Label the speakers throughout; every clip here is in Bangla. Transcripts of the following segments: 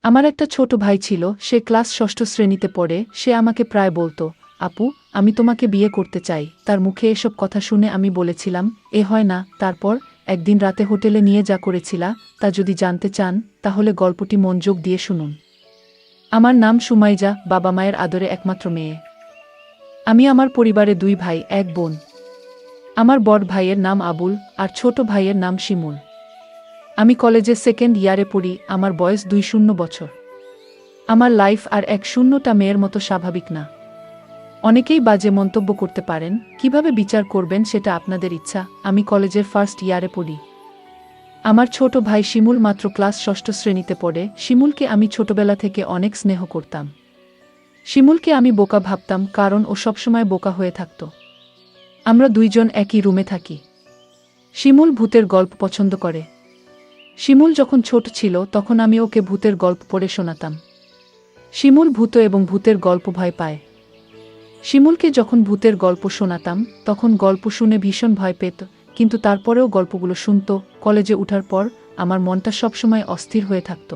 Speaker 1: আমার একটা ছোট ভাই ছিল, সে ক্লাস ষষ্ঠ শ্রেণীতে পড়ে। সে আমাকে প্রায় বলতো, আপু, আমি তোমাকে বিয়ে করতে চাই। তার মুখে এসব কথা শুনে আমি বলেছিলাম, এ হয় না। তারপর একদিন রাতে হোটেলে নিয়ে যা করেছিলা, তা যদি জানতে চান তাহলে গল্পটি মনোযোগ দিয়ে শুনুন। আমার নাম সুমাইজা, বাবা মায়ের আদরে একমাত্র মেয়ে। আমি আমার পরিবারে 2 ভাই 1 বোন। আমার বড় ভাইয়ের নাম আবুল আর ছোট ভাইয়ের নাম শিমুল। আমি কলেজে 2nd ইয়ারে পড়ি। আমার বয়স 20 বছর। আমার লাইফ আর 10টা মেয়ের মতো স্বাভাবিক না। অনেকেই বাজে মন্তব্য করতে পারেন, কিভাবে বিচার করবেন সেটা আপনাদের ইচ্ছা। আমি কলেজের 1st ইয়ারে পড়ি। আমার ছোট ভাই শিমুল মাত্র ক্লাস ষষ্ঠ শ্রেণীতে পড়ে। শিমুলকে আমি ছোটবেলা থেকে অনেক স্নেহ করতাম। শিমুলকে আমি বোকা ভাবতাম, কারণ ও সবসময় বোকা হয়ে থাকত। আমরা 2 জন একই রুমে থাকি। শিমুল ভূতের গল্প পছন্দ করে। শিমুল যখন ছোট ছিল তখন আমি ওকে ভূতের গল্প পড়ে শোনাতাম। শিমুল ভূত এবং ভূতের গল্প ভয় পায়। শিমুলকে যখন ভূতের গল্প শোনাতাম তখন গল্প শুনে ভীষণ ভয় পেত, কিন্তু তারপরেও গল্পগুলো শুনত। কলেজে ওঠার পর আমার মনটা সবসময় অস্থির হয়ে থাকত।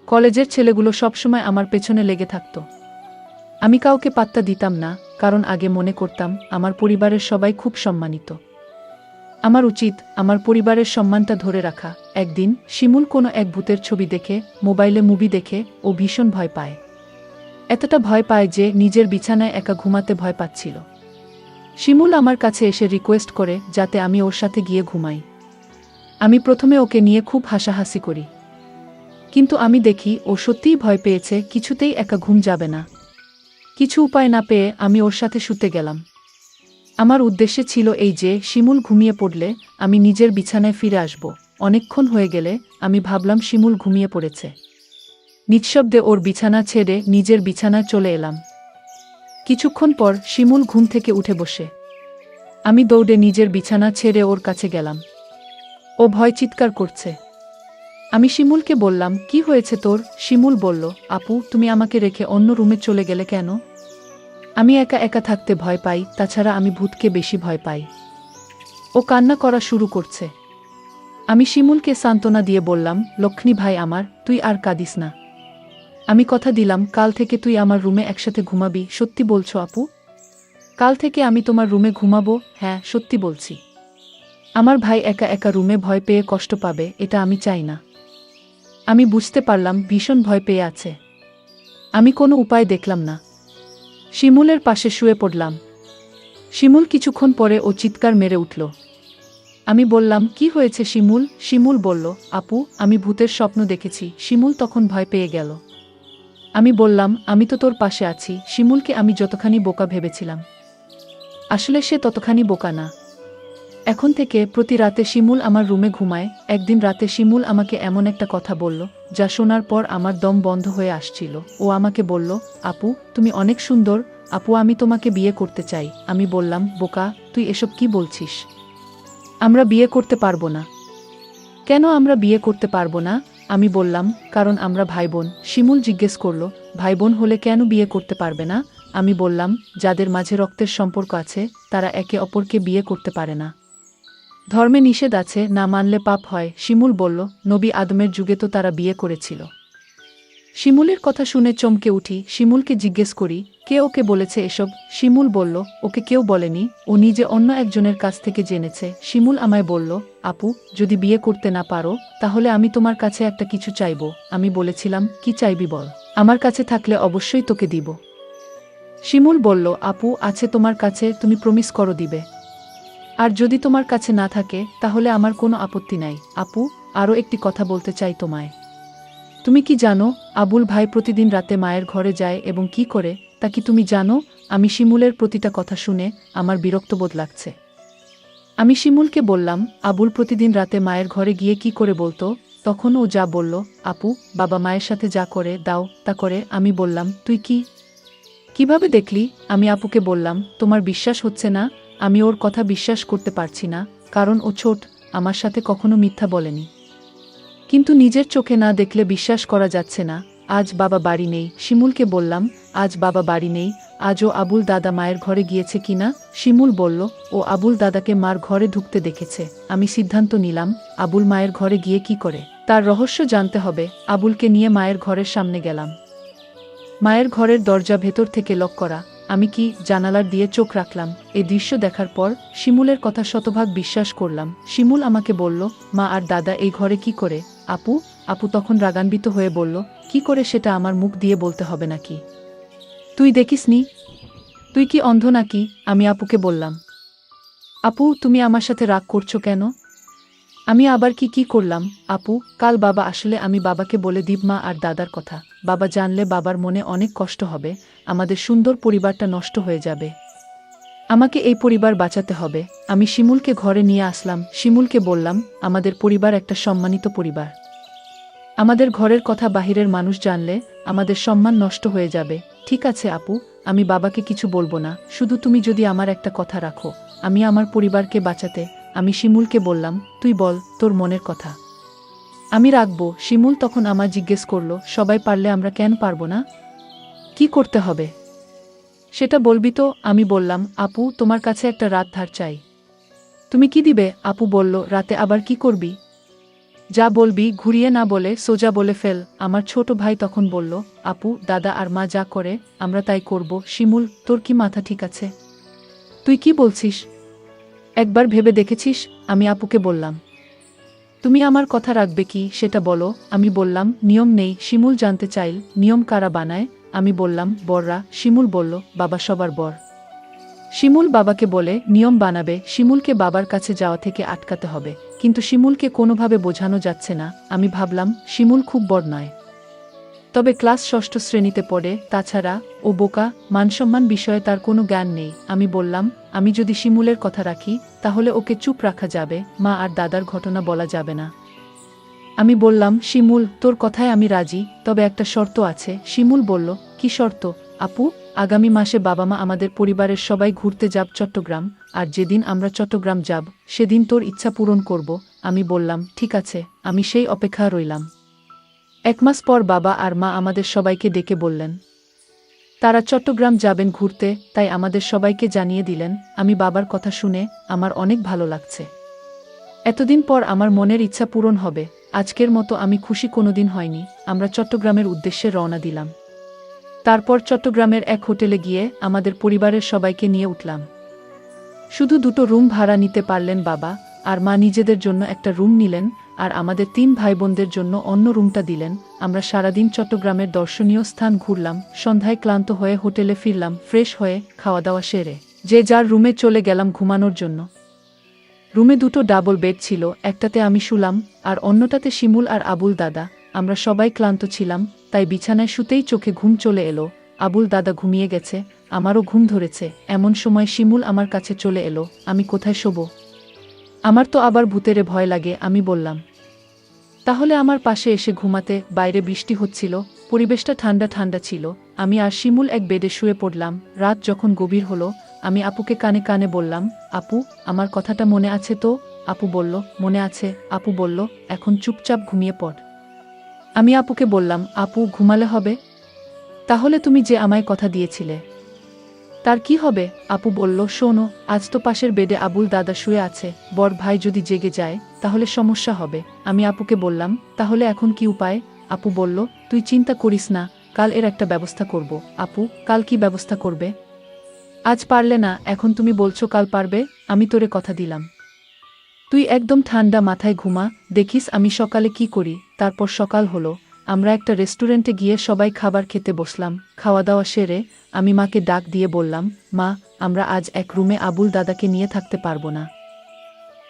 Speaker 1: কলেজের ছেলেগুলো সবসময় আমার পেছনে লেগে থাকত। আমি কাউকে পাত্তা দিতাম না, কারণ আগে মনে করতাম আমার পরিবারের সবাই খুব সম্মানিত। আমার উচিত আমার পরিবারের সম্মানটা ধরে রাখা। একদিন শিমুল কোনো এক ভূতের ছবি দেখে, মোবাইলে মুভি দেখে ও ভীষণ ভয় পায়। এতটা ভয় পায় যে নিজের বিছানায় একা ঘুমাতে ভয় পাচ্ছিল। শিমুল আমার কাছে এসে রিকোয়েস্ট করে যাতে আমি ওর সাথে গিয়ে ঘুমাই। আমি প্রথমে ওকে নিয়ে খুব হাসাহাসি করি, কিন্তু আমি দেখি ও সত্যিই ভয় পেয়েছে, কিছুতেই একা ঘুম যাবে না। কিছু উপায় না পেয়ে আমি ওর সাথে শুতে গেলাম। আমার উদ্দেশ্য ছিল এই যে শিমুল ঘুমিয়ে পড়লে আমি নিজের বিছানায় ফিরে আসব। অনেকক্ষণ হয়ে গেলে আমি ভাবলাম শিমুল ঘুমিয়ে পড়েছে। নিঃশব্দে ওর বিছানা ছেড়ে নিজের বিছানায় চলে এলাম। কিছুক্ষণ পর শিমুল ঘুম থেকে উঠে বসে। আমি দৌড়ে নিজের বিছানা ছেড়ে ওর কাছে গেলাম। ও ভয় চিৎকার করছে। আমি শিমুলকে বললাম, কি হয়েছে তোর? শিমুল বলল, আপু, তুমি আমাকে রেখে অন্য রুমে চলে গেলে কেন? আমি একা একা থাকতে ভয় পাই, তাছাড়া আমি ভূতকে বেশি ভয় পাই। ও কান্না করা শুরু করছে। আমি শিমুলকে সান্ত্বনা দিয়ে বললাম, লক্ষ্মী ভাই আমার, তুই আর কাঁদিস না। আমি কথা দিলাম কাল থেকে তুই আমার রুমে একসাথে ঘুমাবি। সত্যি বলছো আপু? কাল থেকে আমি তোমার রুমে ঘুমাবো? হ্যাঁ, সত্যি বলছি। আমার ভাই একা একা রুমে ভয় পেয়ে কষ্ট পাবে, এটা আমি চাই না। আমি বুঝতে পারলাম ভীষণ ভয় পেয়ে আছে। আমি কোনো উপায় দেখলাম না। শিমুলের পাশে শুয়ে পড়লাম। শিমুল কিছুক্ষণ পরে ও চিৎকার মেরে উঠল। আমি বললাম, কি হয়েছে শিমুল? শিমুল বলল, আপু, আমি ভূতের স্বপ্ন দেখেছি। শিমুল তখন ভয় পেয়ে গেল। আমি বললাম, আমি তো তোর পাশে আছি। শিমুলকে আমি যতখানি বোকা ভেবেছিলাম, আসলে সে ততখানি বোকা না। এখন থেকে প্রতি রাতে শিমুল আমার রুমে ঘুমায়। একদিন রাতে শিমুল আমাকে এমন একটা কথা বলল যা শোনার পর আমার দম বন্ধ হয়ে আসছিল। ও আমাকে বলল, আপু, তুমি অনেক সুন্দর। আপু, আমি তোমাকে বিয়ে করতে চাই। আমি বললাম, বোকা, তুই এসব কি বলছিস? আমরা বিয়ে করতে পারবো না। কেন আমরা বিয়ে করতে পারবো না? আমি বললাম, কারণ আমরা ভাই বোন। শিমুল জিজ্ঞেস করল, ভাই বোন হলে কেন বিয়ে করতে পারবে না? আমি বললাম, যাদের মাঝে রক্তের সম্পর্ক আছে তারা একে অপরকে বিয়ে করতে পারে না। ধর্মে নিষেধ আছে, না মানলে পাপ হয়। শিমুল বলল, নবী আদমের যুগে তো তারা বিয়ে করেছিল। শিমুলের কথা শুনে চমকে উঠি। শিমুলকে জিজ্ঞেস করি, কে ওকে বলেছে এসব? শিমুল বলল, ওকে কেউ বলেনি, ও নিজে অন্য একজনের কাছ থেকে জেনেছে। শিমুল আমায় বলল, আপু, যদি বিয়ে করতে না পারো তাহলে আমি তোমার কাছে একটা কিছু চাইব। আমি বলেছিলাম, কি চাইবি বল, আমার কাছে থাকলে অবশ্যই তোকে দিব। শিমুল বলল, আপু, আছে তোমার কাছে, তুমি প্রমিস করো দিবে। আর যদি তোমার কাছে না থাকে তাহলে আমার কোনো আপত্তি নাই। আপু, আরও একটি কথা বলতে চাই তোমায়। তুমি কি জানো আবুল ভাই প্রতিদিন রাতে মায়ের ঘরে যায় এবং কি করে তা কি তুমি জানো? আমি শিমুলের প্রতিটা কথা শুনে আমার বিরক্তবোধ লাগছে। আমি শিমুলকে বললাম, আবুল প্রতিদিন রাতে মায়ের ঘরে গিয়ে কি করে বলতো? তখন ও যা বলল, আপু, বাবা মায়ের সাথে যা করে দাও তা করে। আমি বললাম, তুই কিভাবে দেখলি? আমি আপুকে বললাম, তোমার বিশ্বাস হচ্ছে না? আমি ওর কথা বিশ্বাস করতে পারছি না, কারণ ও ছোট, আমার সাথে কখনো মিথ্যা বলেনি। কিন্তু নিজের চোখে না দেখলে বিশ্বাস করা যাচ্ছে না। আজ বাবা বাড়ি নেই। শিমুলকে বললাম, আজ বাবা বাড়ি নেই। আজও আবুল দাদা মায়ের ঘরে গিয়েছে কিনা? শিমুল বলল, ও আবুল দাদাকে মার ঘরে ঢুকতে দেখেছে। আমি সিদ্ধান্ত নিলাম, আবুল মায়ের ঘরে গিয়ে কি করে তার রহস্য জানতে হবে। আবুলকে নিয়ে মায়ের ঘরের সামনে গেলাম। মায়ের ঘরের দরজা ভেতর থেকে লক করা। আমি কি জানালার দিয়ে চোখ রাখলাম। এই দৃশ্য দেখার পর শিমুলের কথা শতভাগ বিশ্বাস করলাম। শিমুল আমাকে বলল, মা আর দাদা এই ঘরে কি করে? আপু আপু তখন রাগান্বিত হয়ে বলল, কি করে সেটা আমার মুখ দিয়ে বলতে হবে নাকি? তুই দেখিসনি? তুই কি অন্ধ নাকি? আমি আপুকে বললাম। আপু তুমি আমার সাথে রাগ করছো কেন? আমি আবার কি করলাম? আপু কাল বাবা আসলে আমি বাবাকে বলে দিব মা আর দাদার কথা। বাবা জানলে বাবার মনে অনেক কষ্ট হবে, আমাদের সুন্দর পরিবারটা নষ্ট হয়ে যাবে। আমাকে এই পরিবার বাঁচাতে হবে। আমি শিমুলকে ঘরে নিয়ে আসলাম। শিমুলকে বললাম, আমাদের পরিবার একটা সম্মানিত পরিবার। আমাদের ঘরের কথা বাহিরের মানুষ জানলে আমাদের সম্মান নষ্ট হয়ে যাবে। ঠিক আছে আপু, আমি বাবাকে কিছু বলবো না, শুধু তুমি যদি আমার একটা কথা রাখো, আমি আমার পরিবারকে বাঁচাতে। আমি শিমুলকে বললাম, তুই বল তোর মনের কথা। আমি রাখবো। শিমুল তখন আমার জিজ্ঞেস করল, সবাই পারলে আমরা কেন পারবো না? কি করতে হবে সেটা বলবি তো? আমি বললাম, আপু তোমার কাছে একটা রাত ধার চাই। তুমি কি দিবে? আপু বলল, রাতে আবার কি করবি? যা বলবি ঘুরিয়ে না বলে সোজা বলে ফেল। আমার ছোট ভাই তখন বলল, আপু দাদা আর মা যা করে আমরা তাই করব। শিমুল তোর কি মাথা ঠিক আছে? তুই কি বলছিস? একবার ভেবে দেখেছিস? আমি আপুকে বললাম। তুমি আমার কথা রাখবে কি সেটা বলো। আমি বললাম, নিয়ম নেই। শিমুল জানতে চাইল, নিয়ম কারা বানায়? আমি বললাম, বড়রা। শিমুল বলল, বাবা সবার বর। শিমুল বাবাকে বলে নিয়ম বানাবে। শিমুলকে বাবার কাছে যাওয়া থেকে আটকাতে হবে, কিন্তু শিমুলকে কোনোভাবে বোঝানো যাচ্ছে না। আমি ভাবলাম, শিমুল খুব বড় নয়, তবে ক্লাস ষষ্ঠ শ্রেণীতে পড়ে, তাছাড়া ও বোকা, মানসম্মান বিষয়ে তার কোনো জ্ঞান নেই। আমি বললাম, আমি যদি শিমুলের কথা রাখি তাহলে ওকে চুপ রাখা যাবে, মা আর দাদার ঘটনা বলা যাবে না। আমি বললাম, শিমুল তোর কথায় আমি রাজি, তবে একটা শর্ত আছে। শিমুল বলল, কি শর্ত? আপু আগামী মাসে বাবা মা আমাদের পরিবারের সবাই ঘুরতে যাব চট্টগ্রাম, আর যেদিন আমরা চট্টগ্রাম যাব সেদিন তোর ইচ্ছা পূরণ করব। আমি বললাম, ঠিক আছে, আমি সেই অপেক্ষা রইলাম। 1 মাস পর বাবা আর মা আমাদের সবাইকে ডেকে বললেন তারা চট্টগ্রাম যাবেন ঘুরতে, তাই আমাদের সবাইকে জানিয়ে দিলেন। আমি বাবার কথা শুনে আমার অনেক ভালো লাগছে। এতদিন পর আমার মনের ইচ্ছা পূরণ হবে। আজকের মতো আমি খুশি কোনোদিন হয়নি। আমরা চট্টগ্রামের উদ্দেশ্যে রওনা দিলাম। তারপর চট্টগ্রামের এক হোটেলে গিয়ে আমাদের পরিবারের সবাইকে নিয়ে উঠলাম। শুধু 2টো রুম ভাড়া নিতে পারলেন বাবা, আর মা নিজেদের জন্য একটা রুম নিলেন, আর আমাদের 3 ভাই বোনদের জন্য অন্য রুমটা দিলেন। আমরা সারাদিন চট্টগ্রামের দর্শনীয় স্থান ঘুরলাম। সন্ধ্যায় ক্লান্ত হয়ে হোটেলে ফিরলাম। ফ্রেশ হয়ে খাওয়া দাওয়া সেরে যে যার রুমে চলে গেলাম ঘুমানোর জন্য। রুমে 2টো ডাবল বেড ছিল, একটাতে আমি শুলাম আর অন্যটাতে শিমুল আর আবুল দাদা। আমরা সবাই ক্লান্ত ছিলাম, তাই বিছানায় শুতেই চোখে ঘুম চলে এলো। আবুল দাদা ঘুমিয়ে গেছে, আমারও ঘুম ধরেছে। এমন সময় শিমুল আমার কাছে চলে এলো। আমি কোথায় শোবো? আমার তো আবার ভূতেরে ভয় লাগে। আমি বললাম, তাহলে আমার পাশে এসে ঘুমাতে। বাইরে বৃষ্টি হচ্ছিল, পরিবেশটা ঠান্ডা ঠান্ডা ছিল। আমি আর শিমুল এক বেডে শুয়ে পড়লাম। রাত যখন গভীর হলো, আমি আপুকে কানে কানে বললাম, আপু আমার কথাটা মনে আছে তো? আপু বলল, মনে আছে। আপু বলল, এখন চুপচাপ ঘুমিয়ে পড়। আমি আপুকে বললাম, আপু ঘুমালে হবে? তাহলে তুমি যে আমায় কথা দিয়েছিলে তার কি হবে? আপু বলল, শোনো, আজ তো পাশের বেডে আবুল দাদা শুয়ে আছে, বড় ভাই যদি জেগে যায় তাহলে সমস্যা হবে। আমি আপুকে বললাম, তাহলে এখন কি উপায়? আপু বলল, তুই চিন্তা করিস না, কাল এর একটা ব্যবস্থা করব। আপু, কাল কি ব্যবস্থা করবে? আজ পারলে না, এখন তুমি বলছো কাল পারবে। আমি তোরে কথা দিলাম, তুই একদম ঠান্ডা মাথায় ঘুমা, দেখিস আমি সকালে কি করি। তারপর সকাল হলো, আমরা একটা রেস্টুরেন্টে গিয়ে সবাই খাবার খেতে বসলাম। খাওয়া দাওয়া সেরে আমি মাকে ডাক দিয়ে বললাম, মা আমরা আজ এক রুমে আবুল দাদাকে নিয়ে থাকতে পারবো না।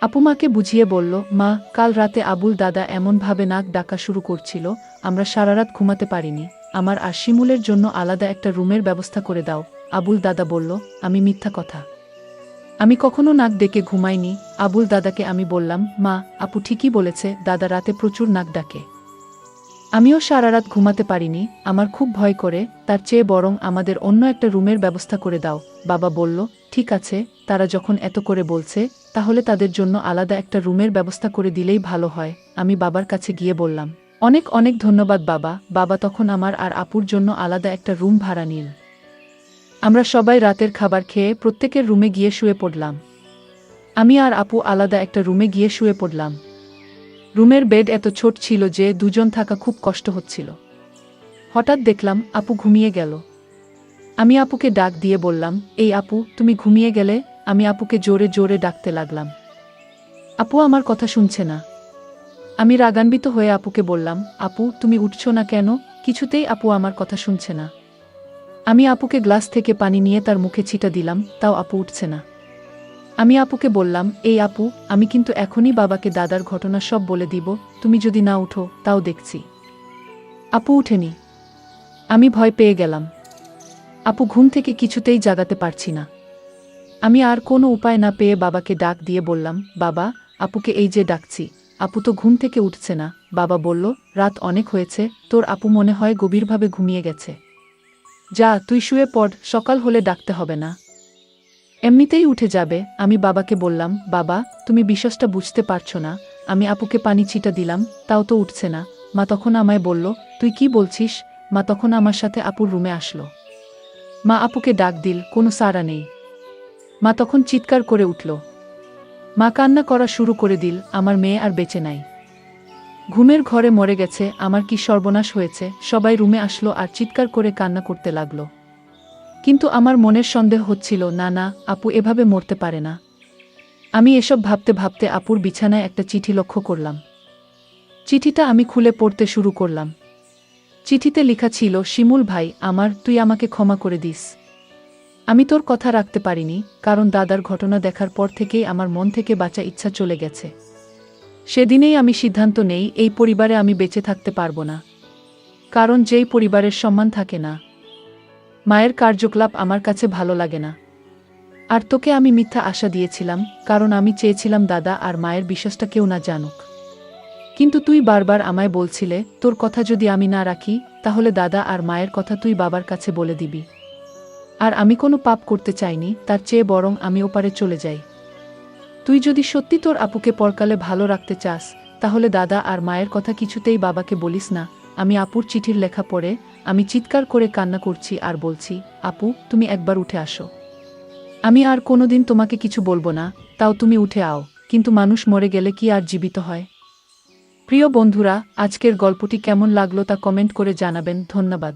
Speaker 1: আপু মাকে বুঝিয়ে বলল, মা কাল রাতে আবুল দাদা এমনভাবে নাক ডাকা শুরু করছিল, আমরা সারারাত ঘুমাতে পারিনি। আমার আর শিমুলের জন্য আলাদা একটা রুমের ব্যবস্থা করে দাও। আবুল দাদা বলল, আমি মিথ্যা কথা, আমি কখনো নাক ডেকে ঘুমাইনি। আবুল দাদাকে আমি বললাম, মা আপু ঠিকই বলেছে, দাদা রাতে প্রচুর নাক ডাকে। আমিও সারারাত ঘুমাতে পারিনি, আমার খুব ভয় করে। তার চেয়ে বরং আমাদের অন্য একটা রুমের ব্যবস্থা করে দাও। বাবা বলল, ঠিক আছে, তারা যখন এত করে বলছে তাহলে তাদের জন্য আলাদা একটা রুমের ব্যবস্থা করে দিলেই ভালো হয়। আমি বাবার কাছে গিয়ে বললাম, অনেক অনেক ধন্যবাদ বাবা। বাবা তখন আমার আর আপুর জন্য আলাদা একটা রুম ভাড়া নিল। আমরা সবাই রাতের খাবার খেয়ে প্রত্যেকের রুমে গিয়ে শুয়ে পড়লাম। আমি আর আপু আলাদা একটা রুমে গিয়ে শুয়ে পড়লাম। রুমের বেড এত ছোট ছিল যে দুজন থাকা খুব কষ্ট হচ্ছিল। হঠাৎ দেখলাম আপু ঘুমিয়ে গেল। আমি আপুকে ডাক দিয়ে বললাম, এই আপু, তুমি ঘুমিয়ে গেলে? আমি আপুকে জোরে জোরে ডাকতে লাগলাম। আপু আমার কথা শুনছে না। আমি রাগান্বিত হয়ে আপুকে বললাম, আপু তুমি উঠছো না কেন? কিছুতেই আপু আমার কথা শুনছে না। আমি আপুকে গ্লাস থেকে পানি নিয়ে তার মুখে ছিটা দিলাম, তাও আপু উঠছে না। আমি আপুকে বললাম, এই আপু, আমি কিন্তু এখনই বাবাকে দাদার ঘটনা সব বলে দিব, তুমি যদি না উঠো তাও দেখছি। আপু উঠেনি। আমি ভয় পেয়ে গেলাম। আপু ঘুম থেকে কিছুতেই জাগাতে পারছি না। আমি আর কোনো উপায় না পেয়ে বাবাকে ডাক দিয়ে বললাম, বাবা, আপুকে এই যে ডাকছি, আপু তো ঘুম থেকে উঠছে না। বাবা বলল, রাত অনেক হয়েছে, তোর আপু মনে হয় গভীরভাবে ঘুমিয়ে গেছে। যা, তুই শুয়ে পড়, সকাল হলে ডাকতে হবে না, এমনিতেই উঠে যাবে। আমি বাবাকে বললাম, বাবা, তুমি বিশ্বাসটা বুঝতে পারছো না, আমি আপুকে পানি ছিটা দিলাম, তাও তো উঠছে না। মা তখন আমায় বলল, তুই কি বলছিস? মা তখন আমার সাথে আপুর রুমে আসলো। মা আপুকে ডাক দিল, কোনো সাড়া নেই। মা তখন চিৎকার করে উঠল। মা কান্না করা শুরু করে দিল, আমার মেয়ে আর বেঁচে নাই, ঘুমের ঘরে মরে গেছে, আমার কি সর্বনাশ হয়েছে। সবাই রুমে আসলো আর চিৎকার করে কান্না করতে লাগলো। কিন্তু আমার মনের সন্দেহ হচ্ছিল, না না, আপু এভাবে মরতে পারে না। আমি এসব ভাবতে ভাবতে আপুর বিছানায় একটা চিঠি লক্ষ্য করলাম। চিঠিটা আমি খুলে পড়তে শুরু করলাম। চিঠিতে লেখা ছিল, শিমুল ভাই আমার, তুই আমাকে ক্ষমা করে দিস। আমি তোর কথা রাখতে পারিনি, কারণ দাদার ঘটনা দেখার পর থেকেই আমার মন থেকে বাঁচা ইচ্ছা চলে গেছে। সেদিনেই আমি সিদ্ধান্ত নেই, এই পরিবারে আমি বেঁচে থাকতে পারবো না। কারণ যেই পরিবারের সম্মান থাকে না, মায়ের কার্যকলাপ আমার কাছে ভালো লাগে না। আর তোকে আমি মিথ্যা আশা দিয়েছিলাম, কারণ আমি চেয়েছিলাম দাদা আর মায়ের বিশ্বাসটা কেউ না জানুক। কিন্তু তুই বারবার আমায় বলছিলে, তোর কথা যদি আমি না রাখি, তাহলে দাদা আর মায়ের কথা তুই বাবার কাছে বলে দিবি। আর আমি কোনো পাপ করতে চাইনি, তার চেয়ে বরং আমি ওপারে চলে যাই। তুই যদি সত্যি তোর আপুকে পরকালে ভালো রাখতে চাস, তাহলে দাদা আর মায়ের কথা কিছুতেই বাবাকে বলিস না। আমি আপুর চিঠির লেখা পড়ে আমি চিৎকার করে কান্না করছি আর বলছি, আপু তুমি একবার উঠে আসো। আমি আর কোনোদিন তোমাকে কিছু বলবো না, তাও তুমি উঠে আও। কিন্তু মানুষ মরে গেলে কি আর জীবিত হয়? প্রিয় বন্ধুরা, আজকের গল্পটি কেমন লাগলো তা কমেন্ট করে জানাবেন। ধন্যবাদ।